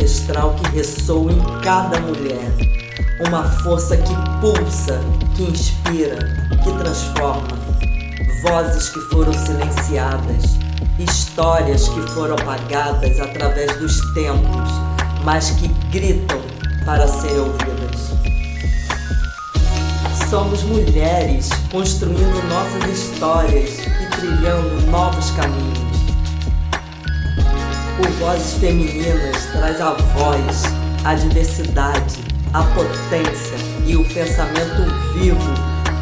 ancestral que ressoa em cada mulher. Uma força que pulsa, que inspira, que transforma. Vozes que foram silenciadas, histórias que foram apagadas através dos tempos, mas que gritam para serem ouvidas. Somos mulheres construindo nossas histórias e trilhando novos caminhos. O Vozes Femininas traz a voz, a diversidade, a potência e o pensamento vivo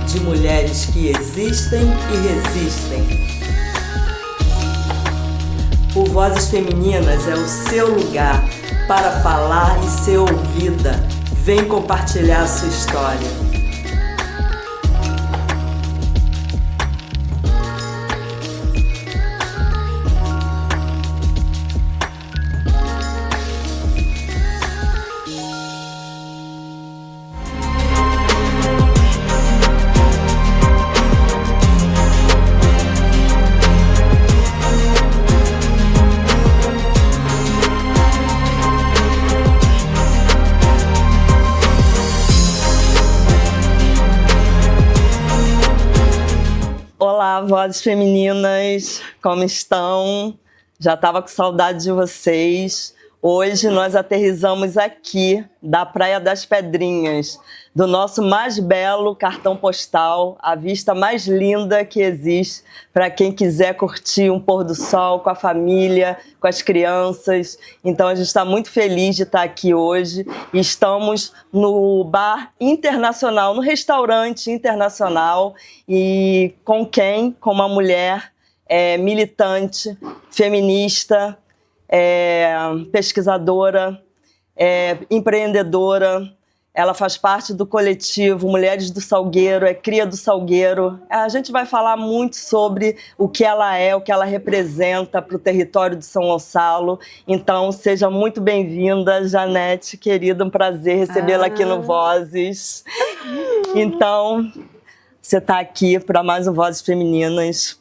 de mulheres que existem e resistem. O Vozes Femininas é o seu lugar para falar e ser ouvida. Vem compartilhar a sua história. Olá, Vozes Femininas, como estão? Já estava com saudade de vocês. Hoje nós aterrissamos aqui, da Praia das Pedrinhas, do nosso mais belo cartão postal, a vista mais linda que existe para quem quiser curtir um pôr do sol com a família, com as crianças. Então a gente está muito feliz de estar aqui hoje. Estamos no bar internacional, no restaurante internacional, e com quem? Com uma mulher militante, feminista, pesquisadora, empreendedora. Ela faz parte do coletivo Mulheres do Salgueiro, é cria do Salgueiro. A gente vai falar muito sobre o que ela é, o que ela representa para o território de São Gonçalo. Então, seja muito bem-vinda, Janete, querida, um prazer recebê-la aqui no Vozes. Então, você está aqui para mais um Vozes Femininas.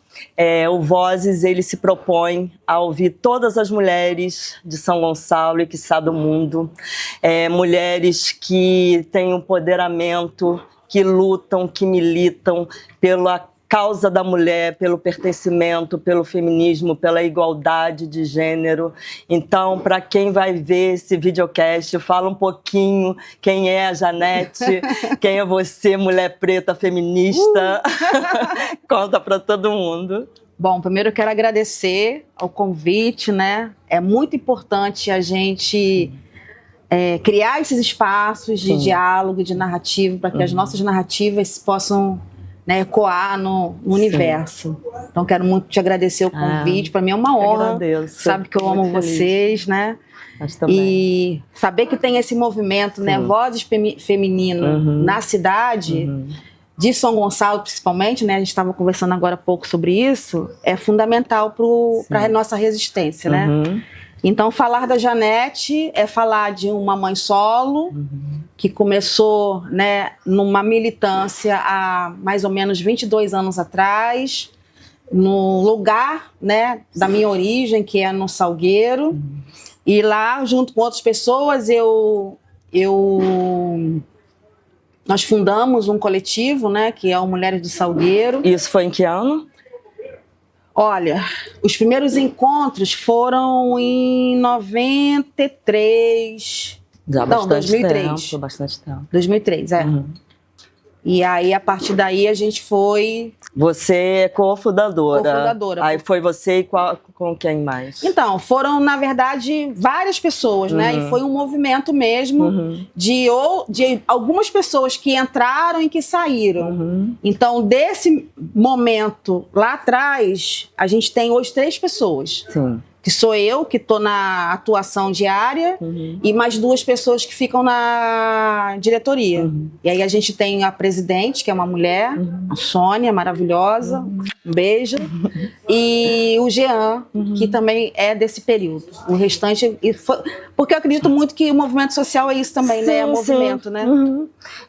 O Vozes, ele se propõe a ouvir todas as mulheres de São Gonçalo e quiçá do mundo, mulheres que têm um empoderamento, que lutam, que militam pela causa da mulher, pelo pertencimento, pelo feminismo, pela igualdade de gênero. Então, para quem vai ver esse videocast, fala um pouquinho quem é a Janete, quem é você, mulher preta feminista. Conta para todo mundo. Bom, primeiro eu quero agradecer ao convite, né? É muito importante a gente criar esses espaços de diálogo, de narrativa, para que as nossas narrativas possam ecoar no universo. Então, quero muito te agradecer o convite. Para mim é uma honra. Agradeço. Sabe que eu amo vocês, né? Mas também. E saber que tem esse movimento, né? Vozes feminino na cidade de São Gonçalo, principalmente, né? A gente estava conversando agora há pouco sobre isso. É fundamental para a nossa resistência, né? Então, falar da Janete é falar de uma mãe solo que começou, né, numa militância há mais ou menos 22 anos atrás, no lugar, né, da minha origem, que é no Salgueiro. E lá, junto com outras pessoas, nós fundamos um coletivo, né, que é o Mulheres do Salgueiro. Isso foi em que ano? Olha, os primeiros encontros foram em 93. Já não, 2003. Tempo, bastante tempo. 2003, E aí, a partir daí, a gente foi... Você é cofundadora. Cofundadora. Aí foi você e com quem mais? Então, foram, na verdade, várias pessoas, né? E foi um movimento mesmo de algumas pessoas que entraram e que saíram. Então, desse momento lá atrás, a gente tem hoje 3 pessoas. Sim. Que sou eu, que estou na atuação diária, e mais 2 pessoas que ficam na diretoria. E aí a gente tem a presidente, que é uma mulher, a Sônia, maravilhosa, um beijo, e o Jean, que também é desse período. O restante... Porque eu acredito muito que o movimento social é isso também, né? É movimento, né?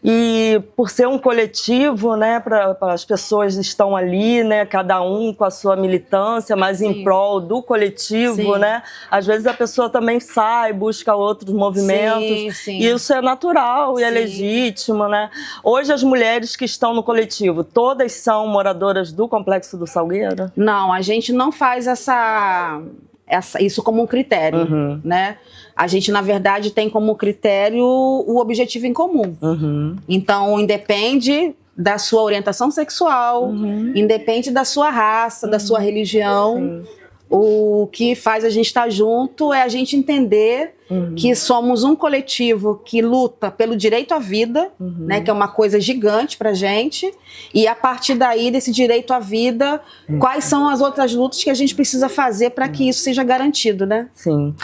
E por ser um coletivo, né, para as pessoas estão ali, né, cada um com a sua militância, mas em prol do coletivo, coletivo, Sim. né? Às vezes a pessoa também sai, busca outros movimentos. Sim, sim. E isso é natural e é Sim. legítimo, né? Hoje as mulheres que estão no coletivo, todas são moradoras do Complexo do Salgueiro? Não, a gente não faz isso como um critério, né? A gente, na verdade, tem como critério o objetivo em comum. Então, independe da sua orientação sexual, independe da sua raça, da sua religião. Sim. O que faz a gente estar junto é a gente entender que somos um coletivo que luta pelo direito à vida, né, que é uma coisa gigante pra gente, e a partir daí, desse direito à vida, quais são as outras lutas que a gente precisa fazer para que isso seja garantido, né? Sim.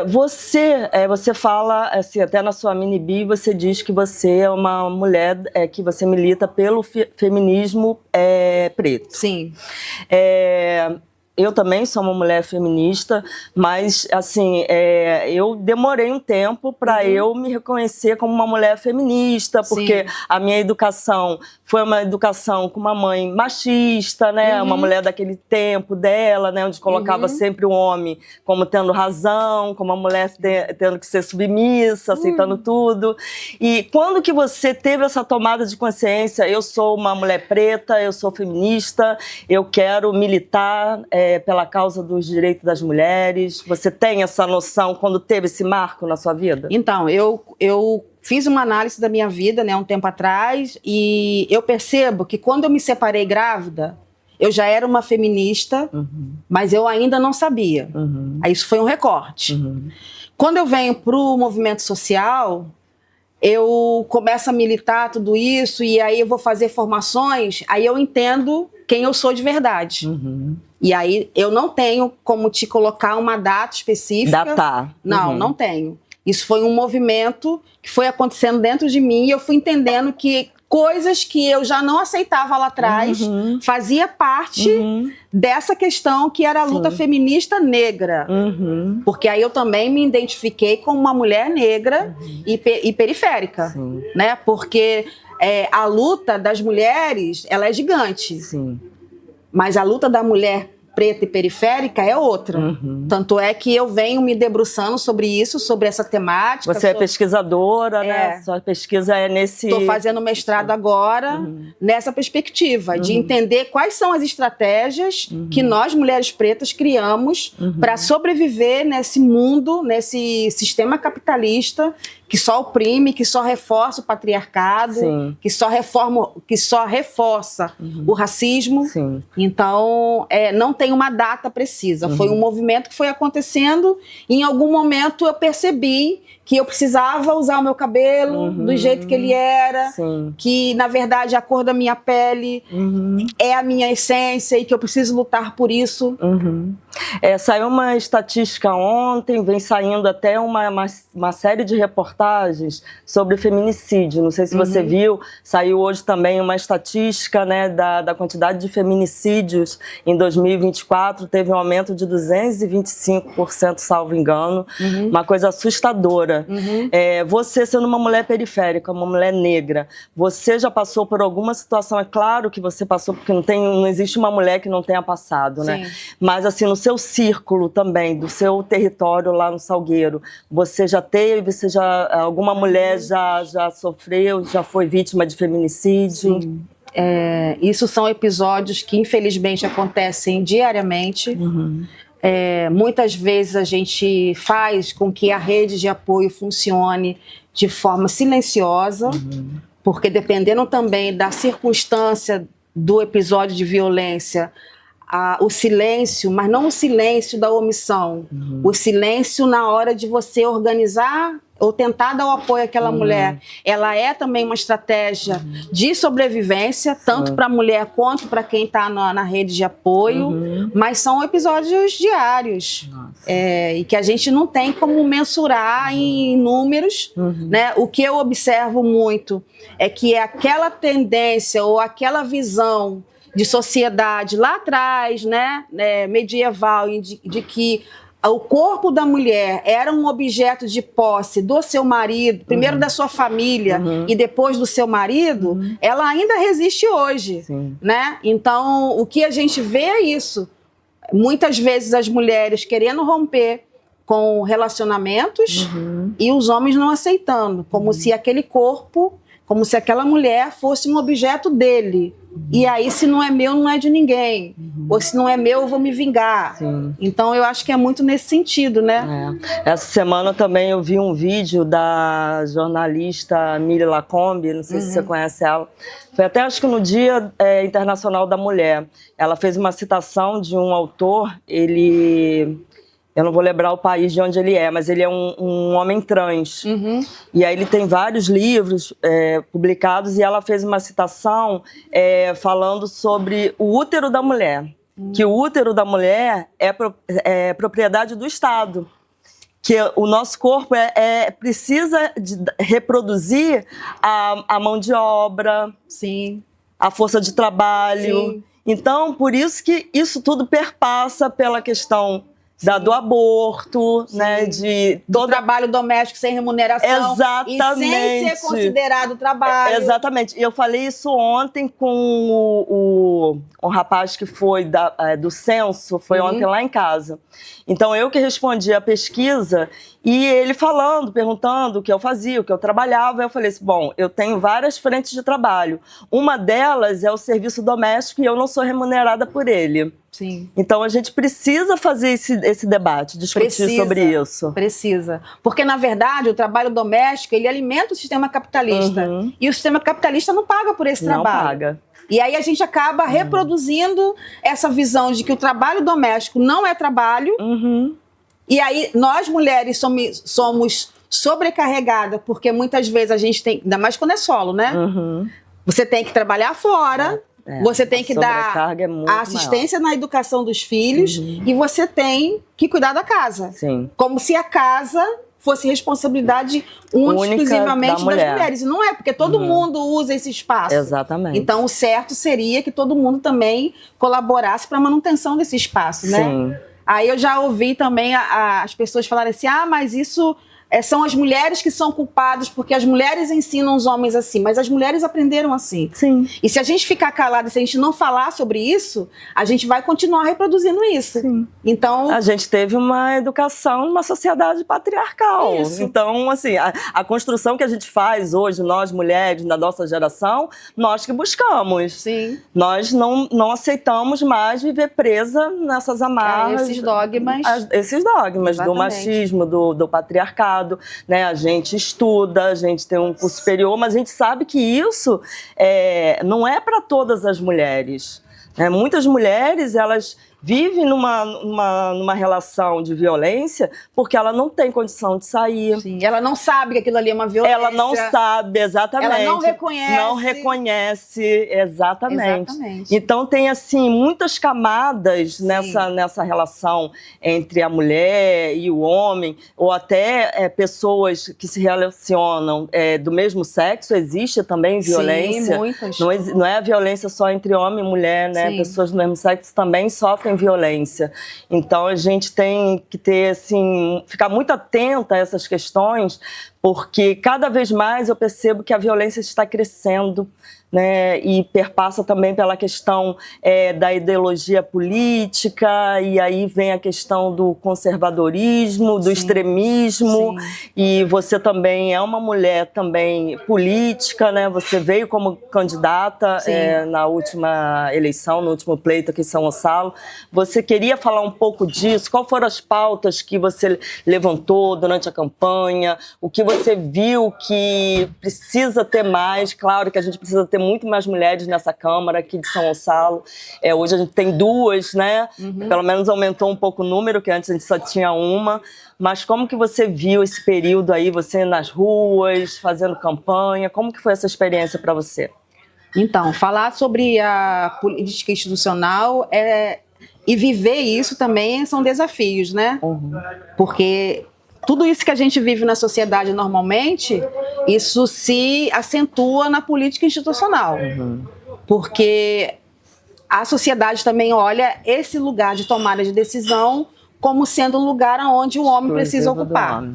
Você fala, assim, até na sua mini-bi, você diz que você é uma mulher que você milita pelo feminismo preto. Sim. Eu também sou uma mulher feminista, mas assim, eu demorei um tempo para eu me reconhecer como uma mulher feminista, porque a minha educação foi uma educação com uma mãe machista, né? Uma mulher daquele tempo dela, né? Onde colocava sempre o homem como tendo razão, como a mulher tendo que ser submissa, aceitando tudo. E quando que você teve essa tomada de consciência? Eu sou uma mulher preta, eu sou feminista, eu quero militar pela causa dos direitos das mulheres. Você tem essa noção quando teve esse marco na sua vida? Então, eu fiz uma análise da minha vida, né, um tempo atrás, e eu percebo que quando eu me separei grávida, eu já era uma feminista, mas eu ainda não sabia. Aí isso foi um recorte. Quando eu venho para o movimento social, eu começo a militar tudo isso, e aí eu vou fazer formações, aí eu entendo quem eu sou de verdade. E aí eu não tenho como te colocar uma data específica. Datar. Não, não tenho. Isso foi um movimento que foi acontecendo dentro de mim, e eu fui entendendo que coisas que eu já não aceitava lá atrás fazia parte dessa questão que era a luta feminista negra. Porque aí eu também me identifiquei como uma mulher negra e periférica, né? Porque a luta das mulheres, ela é gigante. Mas a luta da mulher preta e periférica é outra. Tanto é que eu venho me debruçando sobre isso, sobre essa temática. Você é pesquisadora, né? Sua pesquisa é nesse... Estou fazendo mestrado agora nessa perspectiva, de entender quais são as estratégias que nós, mulheres pretas, criamos para sobreviver nesse mundo, nesse sistema capitalista que só oprime, que só reforça o patriarcado, que só reforça o racismo. Então, não tem uma data precisa. Foi um movimento que foi acontecendo, e em algum momento eu percebi que eu precisava usar o meu cabelo do jeito que ele era, que, na verdade, a cor da minha pele é a minha essência e que eu preciso lutar por isso. Saiu uma estatística ontem, vem saindo até uma série de reportagens sobre feminicídio. Não sei se você viu, saiu hoje também uma estatística, né, da quantidade de feminicídios em 2024, teve um aumento de 225%, salvo engano, uma coisa assustadora. Você, sendo uma mulher periférica, uma mulher negra, você já passou por alguma situação? É claro que você passou, porque não existe uma mulher que não tenha passado, né? Mas assim, no seu círculo também, do seu território lá no Salgueiro, você já teve, alguma mulher já sofreu, já foi vítima de feminicídio? Isso são episódios que infelizmente acontecem diariamente. Muitas vezes a gente faz com que a rede de apoio funcione de forma silenciosa, porque dependendo também da circunstância do episódio de violência, o silêncio, mas não o silêncio da omissão, o silêncio na hora de você organizar ou tentar dar o apoio àquela mulher, ela é também uma estratégia de sobrevivência, tanto para a mulher quanto para quem está na rede de apoio, mas são episódios diários, e que a gente não tem como mensurar em números, né? O que eu observo muito é que aquela tendência ou aquela visão de sociedade lá atrás, né, medieval, de que o corpo da mulher era um objeto de posse do seu marido, primeiro da sua família e depois do seu marido, ela ainda resiste hoje, né? Então, o que a gente vê é isso. muitas vezes as mulheres querendo romper com relacionamentos e os homens não aceitando, como se aquele corpo, como se aquela mulher fosse um objeto dele. E aí, se não é meu, não é de ninguém. Ou se não é meu, eu vou me vingar. Sim. Então, eu acho que é muito nesse sentido, né? Essa semana também eu vi um vídeo da jornalista Miri Lacombe, não sei se você conhece ela. Foi até, acho que no Dia Internacional da Mulher. Ela fez uma citação de um autor, eu não vou lembrar o país de onde ele é, mas ele é um homem trans. E aí ele tem vários livros publicados e ela fez uma citação falando sobre o útero da mulher. Que o útero da mulher é propriedade do Estado. Que o nosso corpo precisa reproduzir a mão de obra, Sim. a força de trabalho. Sim. Então, por isso que isso tudo perpassa pela questão do aborto, né, do trabalho doméstico sem remuneração. Exatamente. E sem ser considerado trabalho. Exatamente. E eu falei isso ontem com o rapaz que foi do censo, foi ontem lá em casa. Então, eu que respondi a pesquisa e ele perguntando o que eu fazia, o que eu trabalhava. Eu falei assim, bom, eu tenho várias frentes de trabalho. Uma delas é o serviço doméstico e eu não sou remunerada por ele. Sim. Então, a gente precisa fazer esse debate, discutir sobre isso. Precisa. Porque, na verdade, o trabalho doméstico, ele alimenta o sistema capitalista. E o sistema capitalista não paga por esse trabalho. Não paga. E aí a gente acaba reproduzindo essa visão de que o trabalho doméstico não é trabalho. E aí nós, mulheres, somos sobrecarregadas, porque muitas vezes a gente tem, ainda mais quando é solo, né? Você tem que trabalhar fora. Você tem que dar a assistência na educação dos filhos e você tem que cuidar da casa. Sim. Como se a casa fosse responsabilidade única exclusivamente das mulheres. E não é, porque todo mundo usa esse espaço. Exatamente. Então, o certo seria que todo mundo também colaborasse para a manutenção desse espaço, né? Sim. Aí eu já ouvi também as pessoas falarem assim, mas isso... são as mulheres que são culpadas porque as mulheres ensinam os homens assim, mas as mulheres aprenderam assim. Sim. E se a gente ficar calado, se a gente não falar sobre isso, a gente vai continuar reproduzindo isso. Sim. Então, a gente teve uma educação numa sociedade patriarcal. Isso. Então, assim, a construção que a gente faz hoje, nós mulheres, na nossa geração, nós que buscamos. Sim. Nós não aceitamos mais viver presa nessas amarras. Esses dogmas. Esses dogmas do machismo, do patriarcado. Né? A gente estuda, a gente tem um curso superior, mas a gente sabe que isso não é para todas as mulheres. Muitas mulheres, elas vivem numa relação de violência porque ela não tem condição de sair. Sim, ela não sabe que aquilo ali é uma violência. Ela não sabe, exatamente. Ela não reconhece. Não reconhece, exatamente. Então tem, assim, muitas camadas nessa relação entre a mulher e o homem, ou até pessoas que se relacionam do mesmo sexo, existe também violência. Sim, muitas. Não é a violência só entre homem e mulher, né? Sim. Pessoas do mesmo sexo também sofrem violência. Então a gente tem que ter, assim, ficar muito atenta a essas questões, porque cada vez mais eu percebo que a violência está crescendo, né, e perpassa também pela questão da ideologia política, e aí vem a questão do conservadorismo, do extremismo. E você também é uma mulher também política, né? Você veio como candidata na última eleição, no último pleito aqui em São Gonçalo. Você queria falar um pouco disso? Quais foram as pautas que você levantou durante a campanha? O que você viu que precisa ter mais? Claro que a gente precisa ter muito mais mulheres nessa Câmara aqui de São Gonçalo. Hoje a gente tem 2, né? Pelo menos aumentou um pouco o número, que antes a gente só tinha uma. Mas como que você viu esse período aí, você nas ruas, fazendo campanha? Como que foi essa experiência para você? Então, falar sobre a política institucional e viver isso também são desafios, né? Porque tudo isso que a gente vive na sociedade normalmente, isso se acentua na política institucional. Porque a sociedade também olha esse lugar de tomada de decisão como sendo um lugar onde o homem precisa ocupar.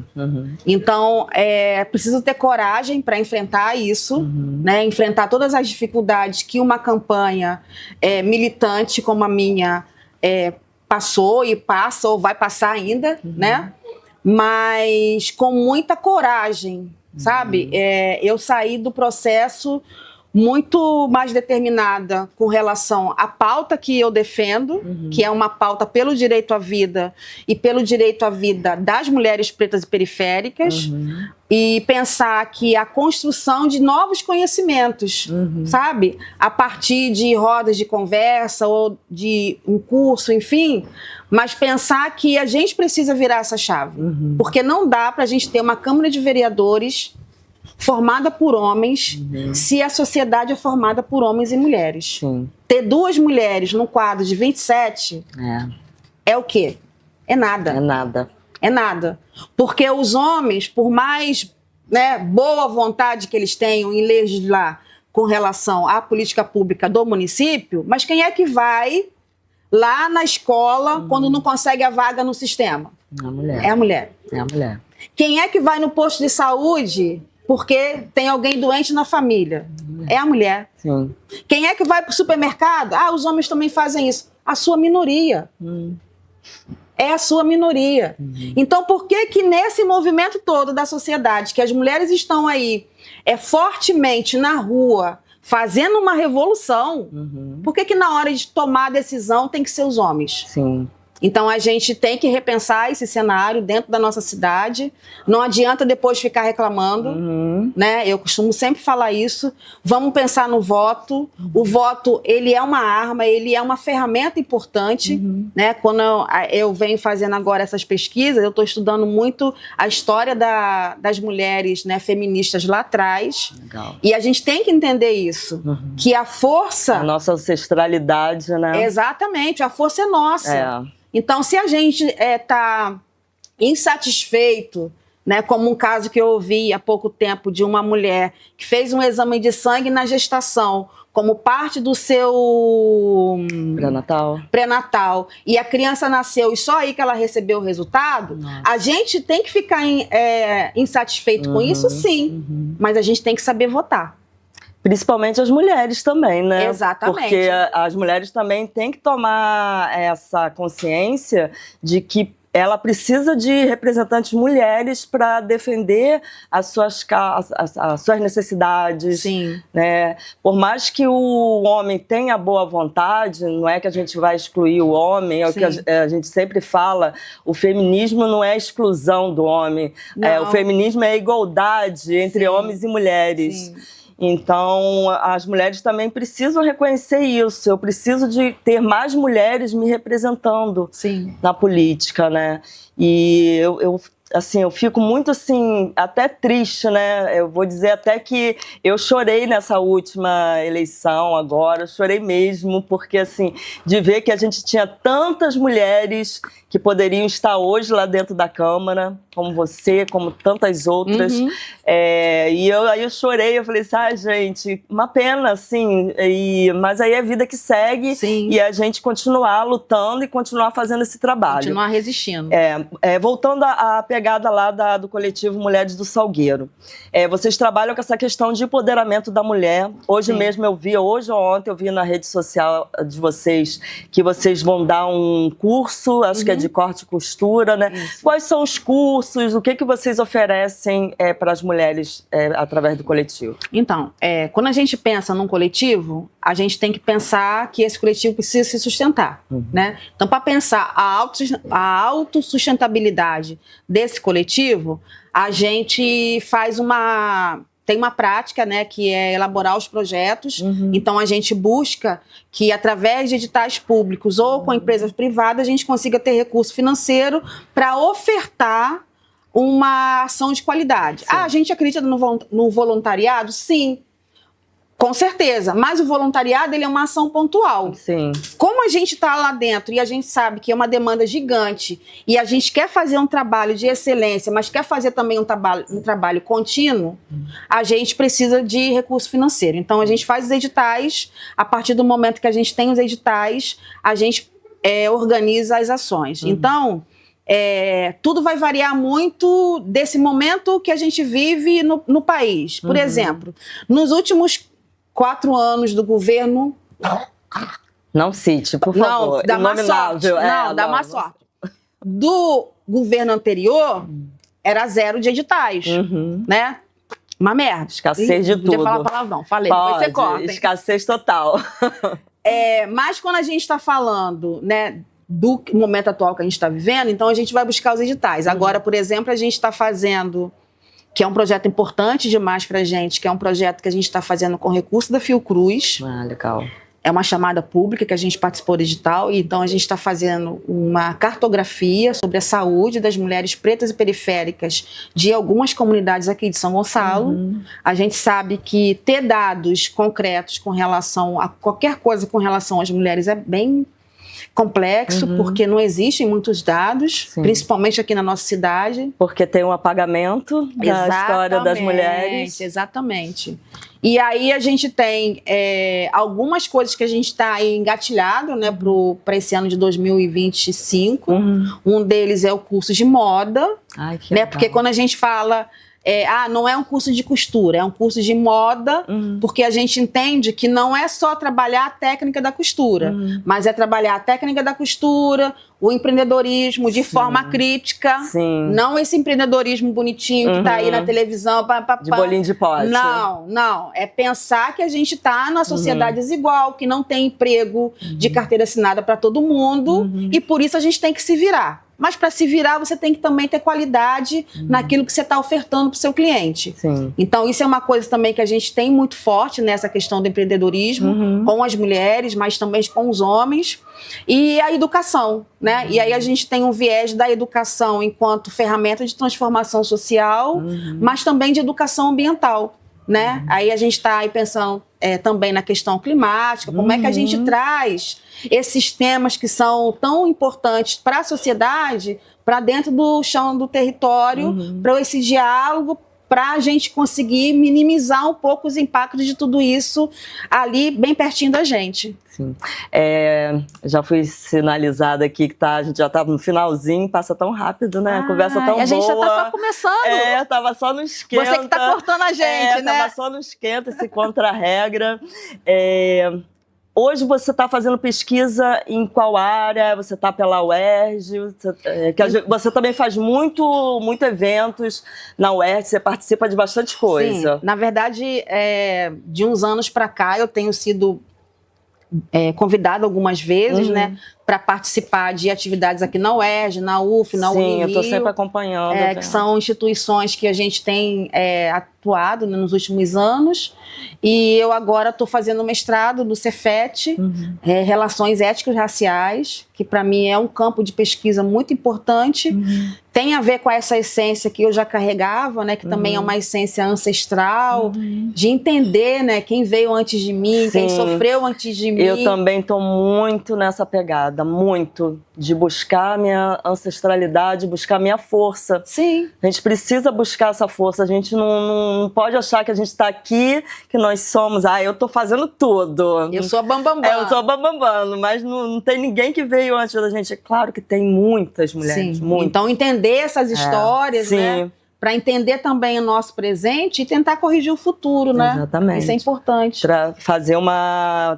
Então, preciso ter coragem para enfrentar isso, né? Enfrentar todas as dificuldades que uma campanha militante como a minha passou e passa ou vai passar ainda, né? Mas com muita coragem, sabe? Eu saí do processo muito mais determinada com relação à pauta que eu defendo, que é uma pauta pelo direito à vida e pelo direito à vida das mulheres pretas e periféricas, e pensar que a construção de novos conhecimentos, sabe? A partir de rodas de conversa ou de um curso, enfim, mas pensar que a gente precisa virar essa chave, porque não dá para a gente ter uma Câmara de Vereadores formada por homens, se a sociedade é formada por homens e mulheres. Sim. Ter 2 mulheres num quadro de 27 é o quê? É nada. É nada. É nada. Porque os homens, por mais, né, boa vontade que eles tenham em legislar com relação à política pública do município, mas quem é que vai lá na escola quando não consegue a vaga no sistema? A mulher. É a mulher. É a mulher. Quem é que vai no posto de saúde porque tem alguém doente na família? É a mulher. Sim. Quem é que vai para o supermercado? Ah, os homens também fazem isso. A sua minoria. É a sua minoria. Então, por que que nesse movimento todo da sociedade, que as mulheres estão aí fortemente na rua, fazendo uma revolução, por que que na hora de tomar a decisão tem que ser os homens? Sim. Então a gente tem que repensar esse cenário dentro da nossa cidade. Não adianta depois ficar reclamando, né? Eu costumo sempre falar isso. Vamos pensar no voto. O voto, ele é uma arma, ele é uma ferramenta importante, né? Quando eu venho fazendo agora essas pesquisas, eu estou estudando muito a história das mulheres, né, feministas lá atrás. Legal. E a gente tem que entender isso, que a força... A nossa ancestralidade, né? Exatamente, a força é nossa. É. Então, se a gente está insatisfeito, né, como um caso que eu ouvi há pouco tempo de uma mulher que fez um exame de sangue na gestação, como parte do seu pré-natal, e a criança nasceu e só aí que ela recebeu o resultado, a gente tem que ficar insatisfeito com isso, sim, mas a gente tem que saber votar. Principalmente as mulheres também, né? Exatamente. Porque as mulheres também têm que tomar essa consciência de que ela precisa de representantes mulheres para defender as suas necessidades. Sim. Né? Por mais que o homem tenha boa vontade, não é que a gente vai excluir o homem, é o que a gente sempre fala, o feminismo não é exclusão do homem, o feminismo é a igualdade entre homens e mulheres. Sim. Então, as mulheres também precisam reconhecer isso. Eu preciso de ter mais mulheres me representando na política, né? E eu fico muito, assim, até triste, né? Eu vou dizer até que eu chorei nessa última eleição agora, eu chorei mesmo, porque, assim, de ver que a gente tinha tantas mulheres que poderiam estar hoje lá dentro da Câmara, como você, como tantas outras. Aí eu chorei, eu falei assim, gente, uma pena, assim, mas aí é a vida que segue e a gente continuar lutando e continuar fazendo esse trabalho. Continuar resistindo. Voltando à pegada lá do coletivo Mulheres do Salgueiro. Vocês trabalham com essa questão de empoderamento da mulher. Hoje mesmo hoje ou ontem eu vi na rede social de vocês que vocês vão dar um curso, acho que é de corte e costura, né? Isso. Quais são os cursos, o que vocês oferecem para as mulheres através do coletivo? Então, quando a gente pensa num coletivo, a gente tem que pensar que esse coletivo precisa se sustentar, né? Então, para pensar a autossustentabilidade desse coletivo, a gente tem uma prática, né, que é elaborar os projetos. Então, a gente busca que, através de editais públicos ou com empresas privadas, a gente consiga ter recurso financeiro para ofertar uma ação de qualidade. A gente acredita no voluntariado? Sim. Com certeza, mas o voluntariado ele é uma ação pontual. Sim. Como a gente está lá dentro e a gente sabe que é uma demanda gigante e a gente quer fazer um trabalho de excelência, mas quer fazer também um trabalho contínuo, a gente precisa de recurso financeiro. Então a gente faz os editais, a partir do momento que a gente tem os editais, a gente organiza as ações. Então, tudo vai variar muito desse momento que a gente vive no país. Por exemplo, nos últimos 4 anos do governo Não cite, por favor. Não, dá má sorte. Não, dá má sorte. Do governo anterior, era 0 de editais, né? Uma merda. Escassez de tudo. Podia falar palavrão, falei, depois você corta. Escassez total. Mas quando a gente está falando, né, do momento atual que a gente está vivendo, então a gente vai buscar os editais. Agora, por exemplo, a gente está fazendo, que é um projeto importante demais para a gente, que é um projeto que a gente está fazendo com recurso da Fiocruz. Ah, legal. É uma chamada pública que a gente participou do edital, e então a gente está fazendo uma cartografia sobre a saúde das mulheres pretas e periféricas de algumas comunidades aqui de São Gonçalo. A gente sabe que ter dados concretos com relação a qualquer coisa com relação às mulheres é bem complexo, porque não existem muitos dados, principalmente aqui na nossa cidade. Porque tem um apagamento da história das mulheres. Exatamente. E aí a gente tem algumas coisas que a gente está engatilhado, né, para esse ano de 2025. Um deles é o curso de moda. Ai, que né, legal. porque quando a gente fala... não é um curso de costura, é um curso de moda, porque a gente entende que não é só trabalhar a técnica da costura, mas é trabalhar a técnica da costura, o empreendedorismo de forma crítica, não esse empreendedorismo bonitinho que está aí na televisão. De bolinho de pote. Não. É pensar que a gente está numa sociedade desigual, que não tem emprego de carteira assinada para todo mundo, e por isso a gente tem que se virar. Mas para se virar, você tem que também ter qualidade naquilo que você está ofertando para o seu cliente. Então, isso é uma coisa também que a gente tem muito forte nessa questão do empreendedorismo, com as mulheres, mas também com os homens. E a educação, né? E aí a gente tem um viés da educação enquanto ferramenta de transformação social, mas também de educação ambiental, né? Aí a gente está aí pensando também na questão climática, como é que a gente traz esses temas que são tão importantes para a sociedade para dentro do chão do território, para esse diálogo, para a gente conseguir minimizar um pouco os impactos de tudo isso ali bem pertinho da gente. Sim. Já fui sinalizada aqui que a gente já está no finalzinho, passa tão rápido, né? A conversa tão boa. A gente já está só começando. Tava só no esquenta. Você que está cortando a gente, né? Tava só no esquenta, esse contra-regra. Hoje você está fazendo pesquisa em qual área? Você está pela UERJ? Você também faz muito eventos na UERJ, você participa de bastante coisa. Sim, na verdade, de uns anos para cá eu tenho sido convidada algumas vezes, né, para participar de atividades aqui na UERJ, na UF, na Unirio. Sim, eu estou sempre acompanhando. Que são instituições que a gente tem atuado, né, nos últimos anos. E eu agora estou fazendo mestrado no Cefet, Relações Éticas Raciais, que para mim é um campo de pesquisa muito importante. Tem a ver com essa essência que eu já carregava, né, que também é uma essência ancestral, de entender, né, quem veio antes de mim, quem sofreu antes de mim. Eu também estou muito nessa pegada, muito, de buscar a minha ancestralidade, buscar a minha força. Sim. A gente precisa buscar essa força, a gente não pode achar que a gente está aqui, que nós somos, eu estou fazendo tudo. Eu sou a bambambam. Eu sou a bambambam, mas não tem ninguém que veio antes da gente. É claro que tem muitas mulheres, muitas. Então entender essas histórias, né? Para entender também o nosso presente e tentar corrigir o futuro, né? Exatamente. Isso é importante. Para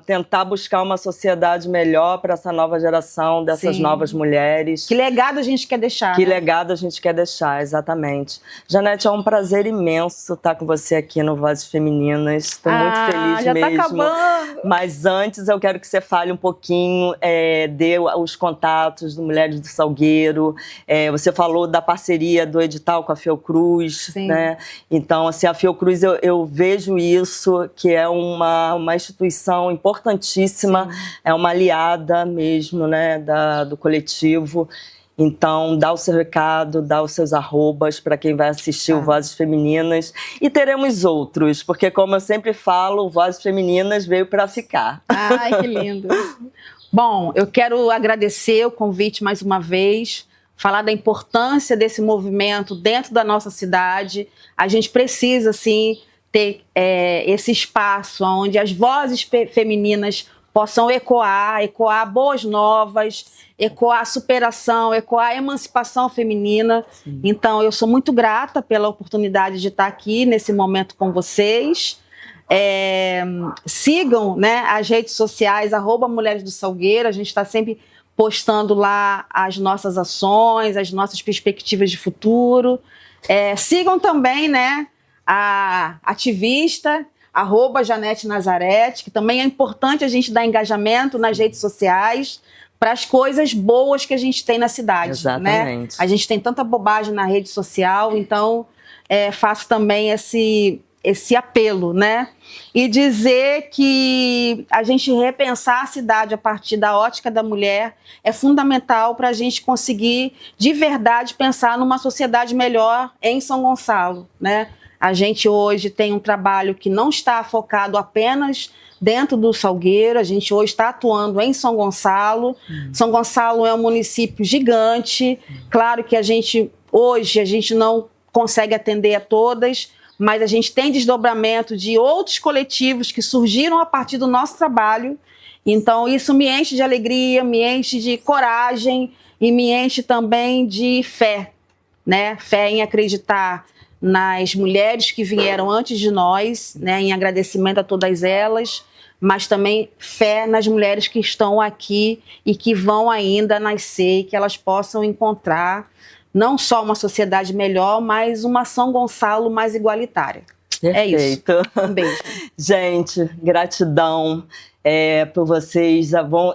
tentar buscar uma sociedade melhor para essa nova geração, dessas novas mulheres. Que legado a gente quer deixar? Que legado a gente quer deixar, exatamente. Janete, é um prazer imenso estar com você aqui no Vozes Femininas. Estou muito feliz já mesmo. Tá acabando. Mas antes eu quero que você fale um pouquinho, dê os contatos do Mulheres do Salgueiro. Você falou da parceria do edital com a Fiocruz. Né? Então, assim, a Fiocruz, eu vejo isso, que é uma instituição importantíssima, é uma aliada mesmo, né, do coletivo. Então, dá o seu recado, dá os seus arrobas para quem vai assistir o Vozes Femininas. E teremos outros, porque, como eu sempre falo, o Vozes Femininas veio para ficar. Ai, que lindo. Bom, eu quero agradecer o convite mais uma vez, falar da importância desse movimento dentro da nossa cidade. A gente precisa, sim, ter esse espaço onde as vozes femininas possam ecoar boas novas, ecoar superação, ecoar emancipação feminina. Então, eu sou muito grata pela oportunidade de estar aqui nesse momento com vocês. Sigam, né, as redes sociais, @Mulheres do Salgueiro. A gente está sempre postando lá as nossas ações, as nossas perspectivas de futuro. Sigam também, né, a ativista, @Janete Nazarete, que também é importante a gente dar engajamento nas redes sociais para as coisas boas que a gente tem na cidade. Exatamente. Né? A gente tem tanta bobagem na rede social, então faço também esse apelo, né? E dizer que a gente repensar a cidade a partir da ótica da mulher é fundamental para a gente conseguir, de verdade, pensar numa sociedade melhor em São Gonçalo, né? A gente hoje tem um trabalho que não está focado apenas dentro do Salgueiro, a gente hoje está atuando em São Gonçalo. São Gonçalo é um município gigante, claro que hoje a gente não consegue atender a todas, mas a gente tem desdobramento de outros coletivos que surgiram a partir do nosso trabalho. Então isso me enche de alegria, me enche de coragem e me enche também de fé, né? Fé em acreditar nas mulheres que vieram antes de nós, né, em agradecimento a todas elas, mas também fé nas mulheres que estão aqui e que vão ainda nascer, e que elas possam encontrar não só uma sociedade melhor, mas uma São Gonçalo mais igualitária. Perfeito. É isso. Um beijo. Gente, gratidão por vocês.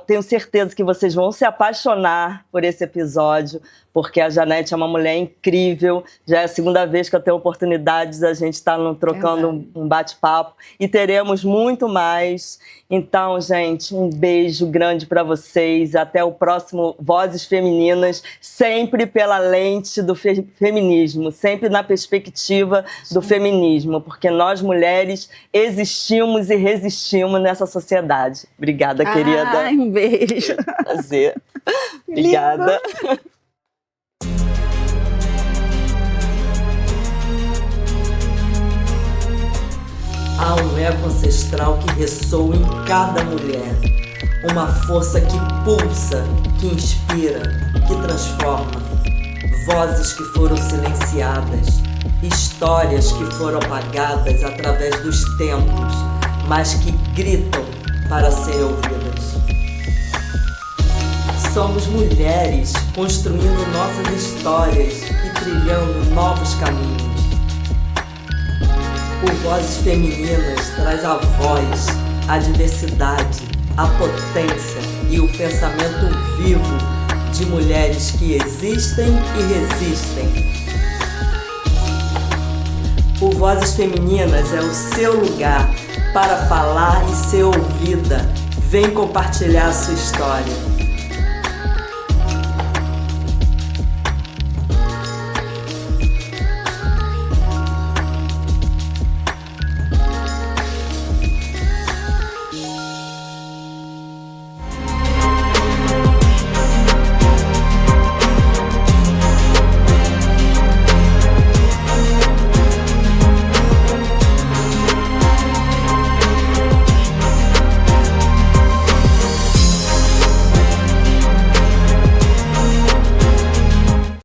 Tenho certeza que vocês vão se apaixonar por esse episódio, porque a Janete é uma mulher incrível. Já é a segunda vez que eu tenho oportunidade da gente estar trocando um bate-papo e teremos muito mais. Então, gente, um beijo grande para vocês. Até o próximo Vozes Femininas, sempre pela lente do feminismo, sempre na perspectiva do feminismo, porque nós mulheres existimos e resistimos nessa sociedade. Obrigada, querida. Um beijo. Prazer. Obrigada. Há um eco ancestral que ressoa em cada mulher. Uma força que pulsa, que inspira, que transforma. Vozes que foram silenciadas, histórias que foram apagadas através dos tempos, mas que gritam para serem ouvidas. Somos mulheres construindo nossas histórias e trilhando novos caminhos. O Vozes Femininas traz a voz, a diversidade, a potência e o pensamento vivo de mulheres que existem e resistem. O Vozes Femininas é o seu lugar para falar e ser ouvida. Vem compartilhar a sua história.